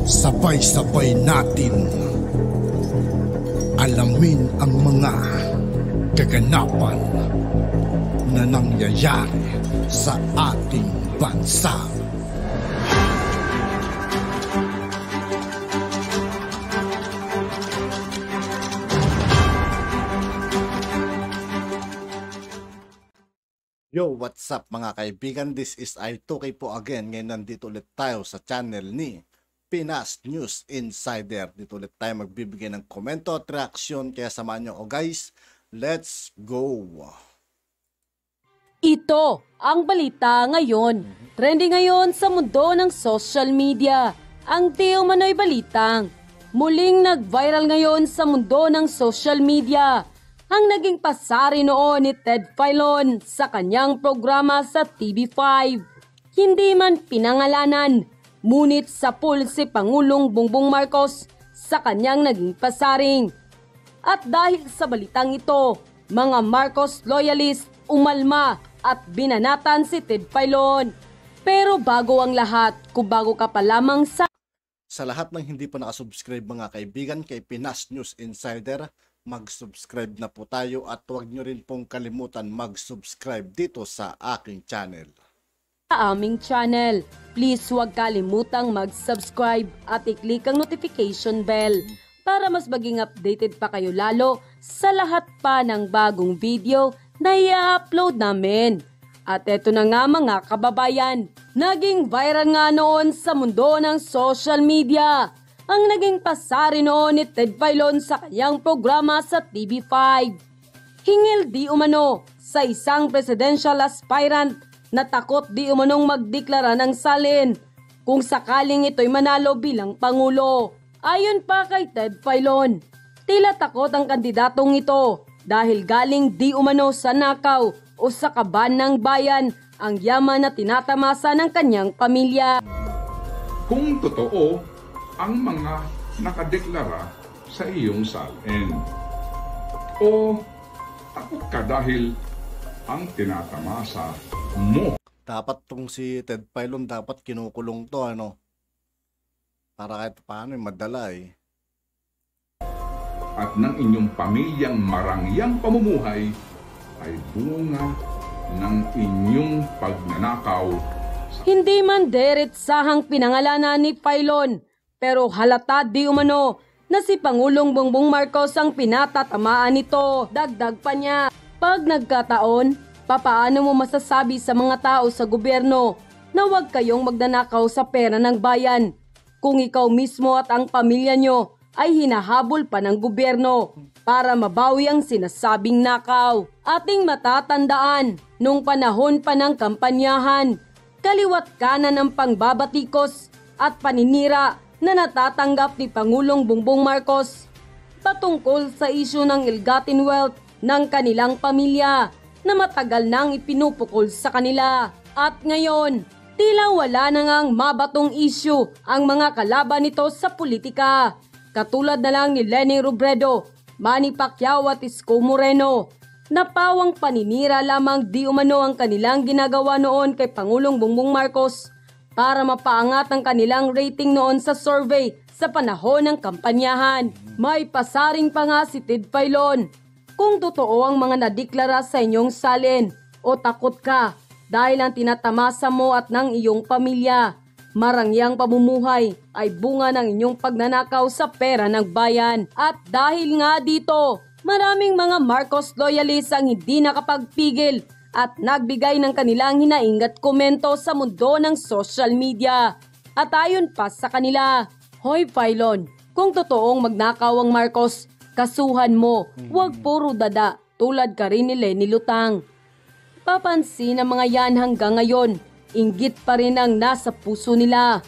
Sabay-sabay natin alamin ang mga kaganapan na nangyayari sa ating bansa. Yo, what's up mga kaibigan? This is I2K po again. Ngayon nandito ulit tayo sa channel ni Pinas News Insider. Dito ulit tayo magbibigay ng komento at reaksyon. Kaya samahan nyo ako guys. Let's go! Ito ang balita ngayon. Trending ngayon sa mundo ng social media. Ang di umano'y balitang muling nag-viral ngayon sa mundo ng social media. Ang naging pasari noon ni Ted Filon sa kanyang programa sa TV5. Hindi man pinangalanan, ngunit sa pool si Pangulong Bongbong Marcos sa kanyang naging pasaring. At dahil sa balitang ito, mga Marcos loyalist umalma at binanatan si Ted Filon. Pero bago ang lahat, kung bago ka pa lamang sa lahat ng hindi pa nakasubscribe mga kaibigan kay Pinas News Insider, mag-subscribe na po tayo at huwag nyo rin pong kalimutan mag-subscribe dito sa aking channel. Sa aming channel, please huwag kalimutang mag-subscribe at i-click ang notification bell para mas maging updated pa kayo lalo sa lahat pa ng bagong video na i-upload namin. At eto na nga mga kababayan, naging viral nga noon sa mundo ng social media ang naging pasari noon ni Ted Filon sa kanyang programa sa TV5. Hingil di umano sa isang presidential aspirant na takot di umanong magdeklara ng salin kung sakaling ito'y manalo bilang Pangulo. Ayon pa kay Ted Filon, tila takot ang kandidatong ito dahil galing di umano sa nakaw o sa kaban ng bayan ang yaman na tinatamasa ng kanyang pamilya. Kung totoo ang mga nakadeklara sa iyong salin. O takot ka dahil ang tinatamasa mo. Dapat tong si Ted Filon dapat kinukulong to para kahit paano madala At ng inyong pamilyang marangyang pamumuhay ay bunga ng inyong pagnanakaw. Hindi man diretsahang pinangalanan ni Filon, pero halata di umano na si Pangulong Bongbong Marcos ang pinatatamaan nito. Dagdag pa niya, pag nagkataon, papaano mo masasabi sa mga tao sa gobyerno na huwag kayong magnanakaw sa pera ng bayan kung ikaw mismo at ang pamilya nyo ay hinahabol pa ng gobyerno para mabawi ang sinasabing nakaw. Ating matatandaan, nung panahon pa ng kampanyahan, kaliwat kanan ng pangbabatikos at paninira na natatanggap ni Pangulong Bongbong Marcos patungkol sa isyu ng ill-gotten wealth ng kanilang pamilya na matagal nang ipinupukol sa kanila. At ngayon, tila wala na ngang mabatong isyu ang mga kalaban nito sa politika. Katulad na lang ni Leni Robredo, Manny Pacquiao at Isko Moreno, na pawang paninira lamang di umano ang kanilang ginagawa noon kay Pangulong Bongbong Marcos para mapaangat ang kanilang rating noon sa survey sa panahon ng kampanyahan. May pasaring pa nga si Ted Filon. Kung totoo ang mga nadeklara sa inyong salin o takot ka dahil ang tinatamasa mo at ng iyong pamilya, marangyang pamumuhay ay bunga ng inyong pagnanakaw sa pera ng bayan. At dahil nga dito, maraming mga Marcos loyalists ang hindi nakapagpigil at nagbigay ng kanilang hinaing at komento sa mundo ng social media. At ayon pa sa kanila, Hoy Filon, kung totoong magnakaw ang Marcos, kasuhan mo, huwag puro dada, tulad ka rin ni Leni Lutang. Papansin ng mga yan hanggang ngayon, inggit pa rin ang nasa puso nila.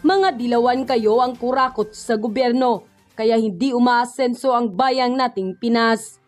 Mga dilawan kayo ang kurakot sa gobyerno, kaya hindi umaasenso ang bayang nating Pinas.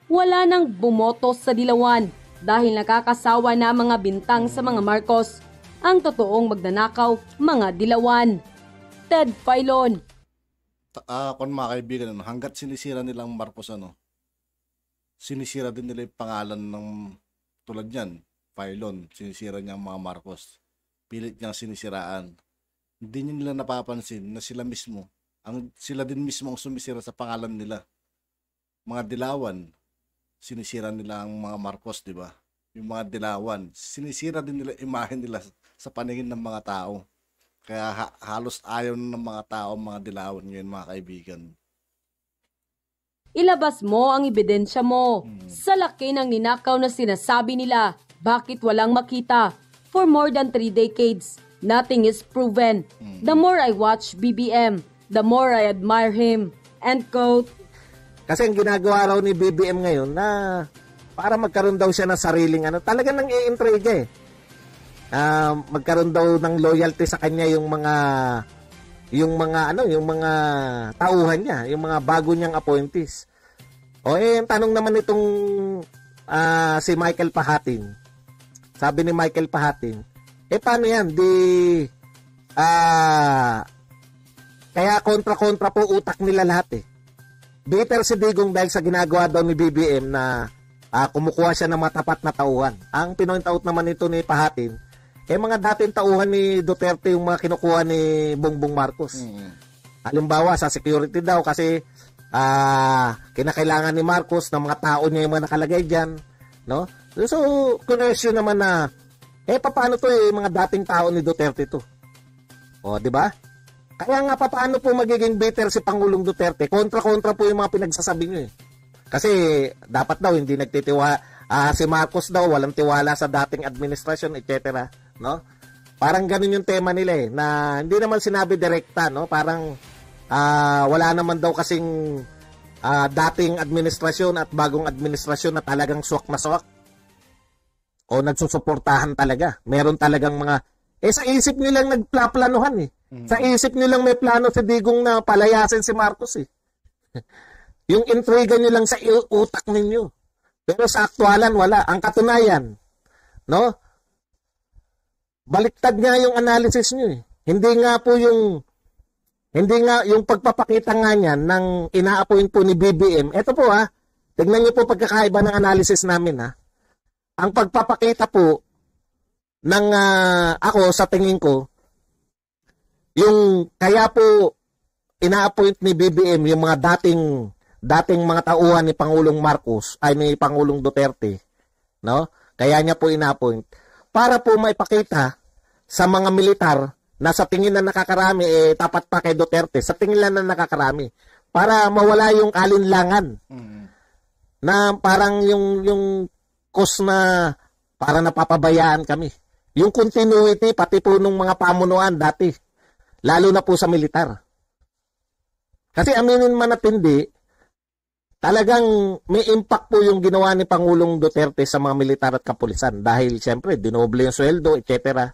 Wala nang bumoto sa dilawan dahil nakakasawa na mga bintang sa mga Marcos. Ang totoong magnanakaw, mga dilawan. Ted Filon. Kung mga kaibigan, hanggat sinisira nilang Marcos, sinisira din nila yung pangalan ng tulad yan, Filon. Sinisira niya ang mga Marcos. Pilit niyang sinisiraan. Hindi nila napapansin na sila din mismo ang sumisira sa pangalan nila. Mga dilawan, sinisira nila ang mga Marcos, di ba? Yung mga dilawan, sinisira din nila imahe nila sa paningin ng mga tao. Kaya halos ayaw ng mga tao mga dilawan ngayon, mga kaibigan. Ilabas mo ang ebidensya mo. Sa laki ng ninakaw na sinasabi nila, bakit walang makita? For more than 3 decades, nothing is proven. The more I watch BBM, the more I admire him. End quote. Kasi ang ginagawa raw ni BBM ngayon na para magkaroon daw siya ng sariling talagang nang i-intriga eh. Magkaroon daw ng loyalty sa kanya yung mga tauhan niya, yung mga bago niyang appointees. Ang tanong naman itong si Michael Pahatin. Sabi ni Michael Pahatin, paano yan? Kaya kontra-kontra po utak nila lahat eh. Bitter si Digong dahil sa ginagawa daw ni BBM na kumukuha siya ng matapat na tauhan. Ang pinoint out naman ito ni Pahatin, mga dating tauhan ni Duterte yung mga kinukuha ni Bongbong Marcos. Halimbawa, sa security daw kasi kinakailangan ni Marcos ng mga tao niya yung mga nakalagay dyan. No? So, question naman na, paano to mga dating tao ni Duterte to? Di ba? Kaya nga paano po magiging bitter si Pangulong Duterte? Kontra-kontra po yung mga pinagsasabi niyo eh. Kasi dapat daw hindi si Marcos daw walang tiwala sa dating administrasyon, etc. No? Parang ganun yung tema nila eh, na hindi naman sinabi direkta, no? Parang wala naman daw kasing dating administrasyon at bagong administrasyon na talagang swak na swak o nagsusuportahan talaga. Meron talagang mga sa isip nilang nagplaplanuhan eh. Sa isip nilang may plano si Digong na palayasin si Marcos eh. Yung intriga nyo lang sa utak ninyo. Pero sa aktualan, wala. Ang katunayan, no? Baliktad nga yung analysis nyo eh. Hindi nga yung pagpapakita nga niyan ng ina-appoint po ni BBM. Ito po tignan nyo po pagkakaiba ng analysis namin Ang pagpapakita po ng ako sa tingin ko, yung kaya po ina-appoint ni BBM yung mga dating mga tauhan ni Pangulong Marcos ay ni Pangulong Duterte, no? Kaya niya po ina-appoint para po maipakita sa mga militar na sa tingin na nakakarami tapat pa kay Duterte, sa tingin lang na nakakarami, para mawala yung alinlangan. Na parang yung cause na para napapabayaan kami. Yung continuity pati po nung mga pamunuan dati. Lalo na po sa militar. Kasi aminin man at hindi, talagang may impact po yung ginawa ni Pangulong Duterte sa mga militar at kapulisan. Dahil siyempre, dinoble yung sweldo, etc.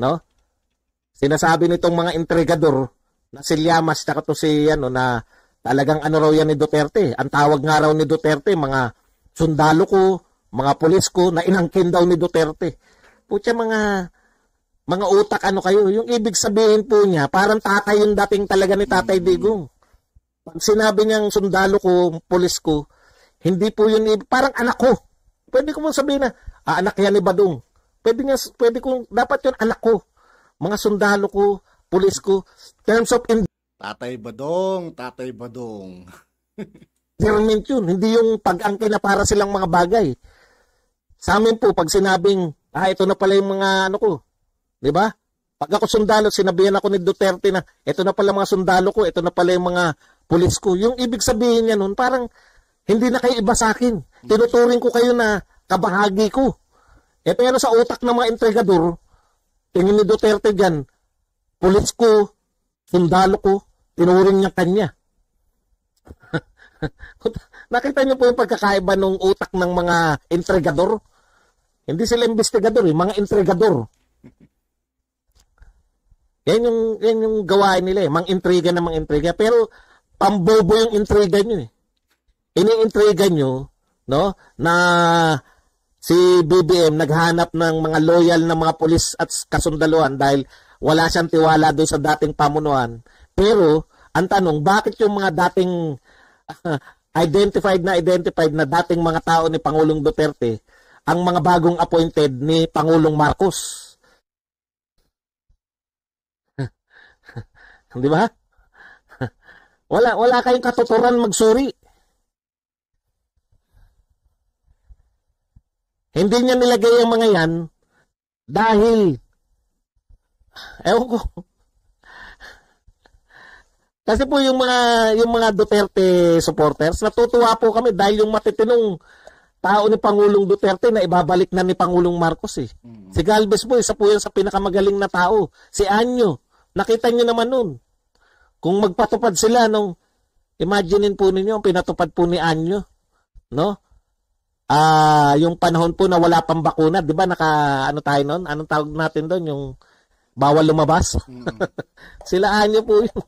No? Sinasabi nitong mga intrigador na si Llamas na na talagang raw yan ni Duterte. Ang tawag nga raw ni Duterte, mga sundalo ko, mga pulis ko, na inangkin daw ni Duterte. Putya mga utak kayo. Yung ibig sabihin po niya, parang tatay yung dating talaga ni Tatay Digong. Pag sinabi niyang sundalo ko, pulis ko, hindi po yun, parang anak ko. Pwede ko mong sabihin na, anak yan ni Badong. Dapat yun anak ko. Mga sundalo ko, pulis ko, terms of Tatay Badong. endearment yun. Hindi yung pag-angkin na para silang mga bagay. Sa amin po, pag sinabing, ito na pala yung mga ko. Di ba? Pag ako sundalo, sinabihan ako ni Duterte na, ito na pala mga sundalo ko, ito na pala yung mga pulis ko. Yung ibig sabihin niya nun, parang hindi na kayo iba sa akin. Tinuturing ko kayo na kabahagi ko. Pero sa utak ng mga intrigador, tingin ni Duterte dyan, pulis ko, sundalo ko, tinuring niya kanya. Nakita niyo po yung pagkakaiba ng utak ng mga intrigador? Hindi sila investigador, mga intrigador. Yan yung gawain nila mga intriga na mga intriga. Pero pambobo yung intriga nyo Ini-intriga nyo, no, na si BBM naghanap ng mga loyal na mga pulis at kasundaluhan dahil wala siyang tiwala doon sa dating pamunuan. Pero ang tanong, bakit yung mga dating identified na dating mga tao ni Pangulong Duterte ang mga bagong appointed ni Pangulong Marcos? Di ba? Wala kayong katuturan magsuri. Hindi niya nilagay ang mga yan dahil, ewan ko, kasi po yung mga Duterte supporters, natutuwa po kami dahil yung matitinong tao ni Pangulong Duterte na ibabalik na ni Pangulong Marcos eh. Si Galvez po, isa po yan sa pinakamagaling na tao. Si Anyo, nakita nyo naman nun. Kung magpatupad sila imaginein po ninyo, ang pinatupad po ni Anyo, no? Yung panahon po na wala pang bakuna, di ba ano tayo nun? Anong tawag natin doon? Yung bawal lumabas? Sila Anyo po yun.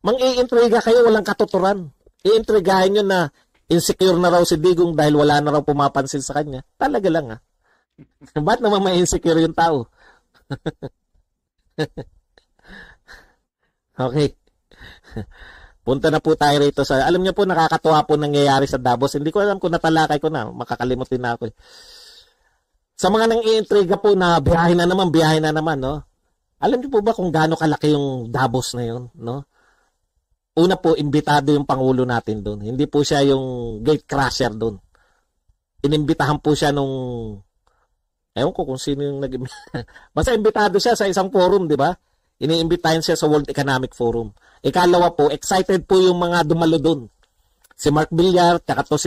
Mang-iintriga kayo, walang katuturan. Iintrigahin nyo na insecure na raw si Digong dahil wala na raw pumapansin sa kanya. Talaga lang Ba't naman may insecure yung tao? Okay. Punta na po tayo rito alam niyo po, nakakatuwa po nangyayari sa Davos. Hindi ko alam kung natalakay ko na. Makakalimutin na ako. Sa mga nang-iintriga po na biyahe na naman, no? Alam niyo po ba kung gaano kalaki yung Davos na yun, no? Una po, imbitado yung Pangulo natin doon. Hindi po siya yung gate crusher doon. Inimbitahan po siya ewan ko kung sino yung basta imbitado siya sa isang forum, di ba? Iniimbitahan siya sa World Economic Forum. Ikalawa po, excited po yung mga dumalo doon. Si Mark Villar, tsaka to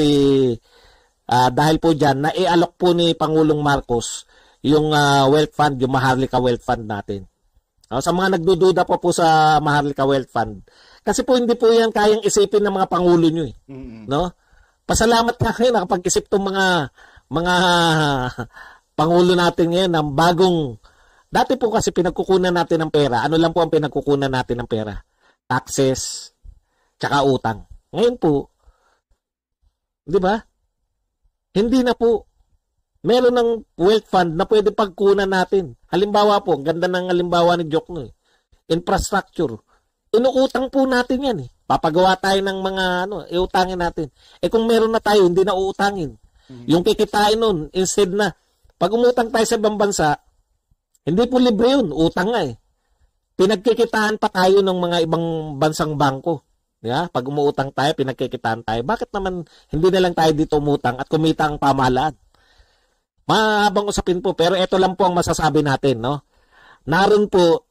dahil po dyan, naialok po ni Pangulong Marcos yung wealth fund, yung Maharlika Wealth Fund natin. Sa mga nagdududa po sa Maharlika Wealth Fund, kasi po hindi po yan kayang isipin ng mga pangulo nyo eh. No? Pasalamat ka kayo nakapag-isip tong mga pangulo natin ngayon ng bagong, dati po kasi pinagkukunan natin ng pera. Ano lang po ang pinagkukunan natin ng pera? Taxes, tsaka utang. Ngayon po, di ba? Hindi na po. Meron ng wealth fund na pwede pagkunan natin. Halimbawa po, ang ganda ng halimbawa ni Jokno eh. Infrastructure. Inuutang po natin yan eh. Papagawa tayo ng mga iutangin natin. Kung meron na tayo, hindi na uutangin. Yung kikitain nun, instead na, pag umutang tayo sa ibang bansa, hindi po libre yun, utang nga eh. Pinagkikitaan pa tayo ng mga ibang bansang bangko. Yeah? Pag umuutang tayo, pinagkikitaan tayo. Bakit naman hindi na lang tayo dito umutang at kumita ang pamahalaan? Mahabang usapin po, pero ito lang po ang masasabi natin, no? Naroon po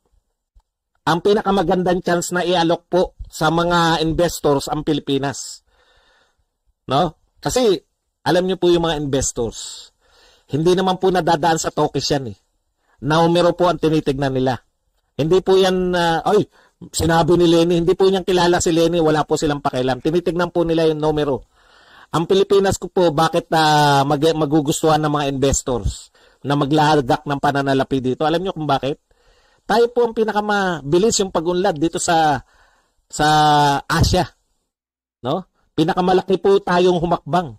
ang pinakamagandang chance na ialok po sa mga investors ang Pilipinas. No? Kasi alam niyo po yung mga investors, hindi naman po nadadaan sa tokis yan eh. Numero po ang tinitignan nila. Hindi po yan, sinabi ni Lenny, hindi po niyang kilala si Lenny, wala po silang pakialam. Tinitignan po nila yung numero. Ang Pilipinas ko po, bakit magugustuhan ng mga investors na maglagak ng pananalapi dito? Alam niyo kung bakit? Tayo po ang pinakamabilis yung pag-unlad dito sa Asia. No? Pinakamalaki po tayong humakbang.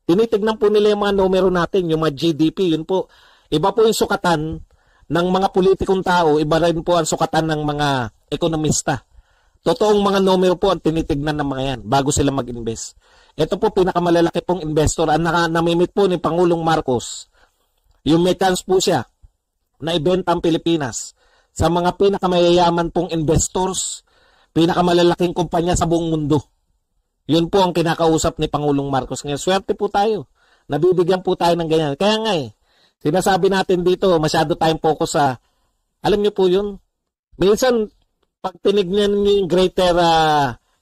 Tinitignan po nila yung mga numero natin, yung mga GDP, yun po. Iba po yung sukatan ng mga politikong tao, iba rin po ang sukatan ng mga ekonomista. Totoong mga numero po ang tinitignan ng mga yan bago sila mag-invest. Ito po pinakamalalaki pong investor ang namimit po ni Pangulong Marcos. Yung may chance po siya na ibenta ang Pilipinas sa mga pinakamayayaman pong investors, pinakamalalaking kumpanya sa buong mundo. Yun po ang kinakausap ni Pangulong Marcos. Ngayon, swerte po tayo. Nabibigyan po tayo ng ganyan. Kaya nga sinasabi natin dito, masyado tayong focus sa, alam niyo po yun, minsan, pag tinignan niyo yung greater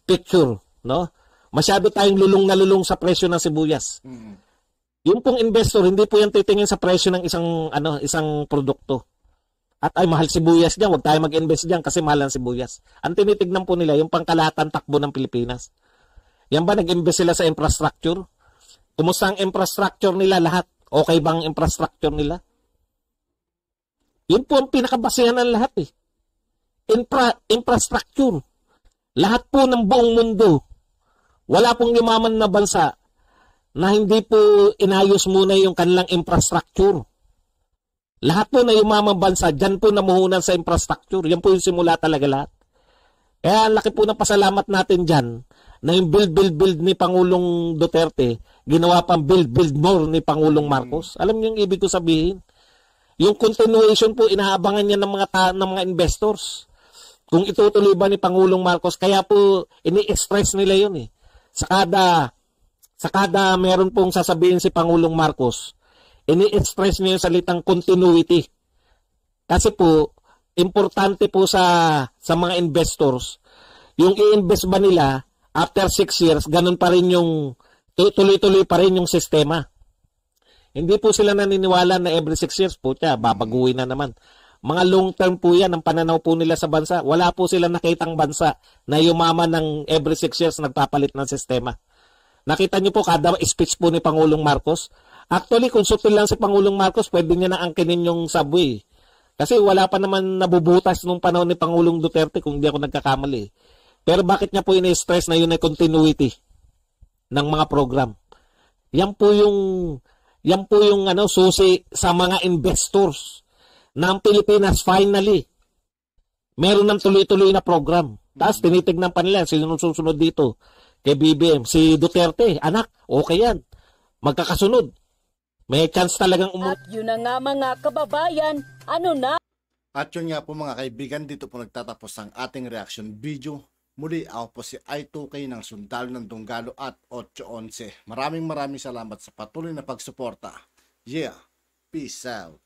picture, no? Masyado tayong lulong na lulong sa presyo ng sibuyas. Yung pong investor, hindi po yan titingin sa presyo ng isang produkto. At mahal sibuyas diyan, huwag tayo mag-invest diyan kasi mahal ang sibuyas. Ang tinitignan po nila yung pangkalahatan takbo ng Pilipinas. Yan ba nag-invest sila sa infrastructure? Kumusta ang infrastructure nila lahat? Okay ba ang infrastructure nila? Yun po ang pinakabasihan ng lahat eh. Infrastructure. Lahat po ng buong mundo. Wala pong yumaman na bansa na hindi po inayos muna yung kanilang infrastructure. Lahat po na yumamang bansa, dyan po namuhunan sa infrastructure. Yan po yung simula talaga lahat. Kaya laki po ng pasalamat natin dyan na yung build ni Pangulong Duterte, ginawa pang build more ni Pangulong Marcos. Alam niyo yung ibig ko sabihin? Yung continuation po, inaabangan niya ng mga investors. kung itutuloy ba ni Pangulong Marcos, kaya po ini-express nila yun eh. Sa kada meron pong sasabihin si Pangulong Marcos, ini-express niya yung salitang continuity. Kasi po, importante po sa mga investors, yung i-invest ba nila, after 6 years, ganun pa rin yung, tuloy-tuloy pa rin yung sistema. Hindi po sila naniniwala na every 6 years po, babaguhin na naman. Mga long term po yan, ang pananaw po nila sa bansa. Wala po sila nakitang bansa na yumaman ng every 6 years nagpapalit ng sistema. Nakita niyo po kada speech po ni Pangulong Marcos. Actually, kung sutil lang si Pangulong Marcos, pwede niya na angkinin yung subway. Kasi wala pa naman nabubutas nung panahon ni Pangulong Duterte kung hindi ako nagkakamali. Pero bakit niya po ini-stress na yun ay continuity ng mga program? Yan po yung susi sa mga investors ng Pilipinas finally. Meron ng tuloy-tuloy na program. Tapos tinitignan pa nila sino susunod dito kay BBM. Si Duterte, anak, okay yan. Magkakasunod. May chance talagang At yun na nga mga kababayan, ano na? At yun nga po mga kaibigan, dito po nagtatapos ang ating reaction video. Muli ako po si I2K ng Sundalo ng Dunggalo at 811. Maraming salamat sa patuloy na pagsuporta. Yeah, peace out.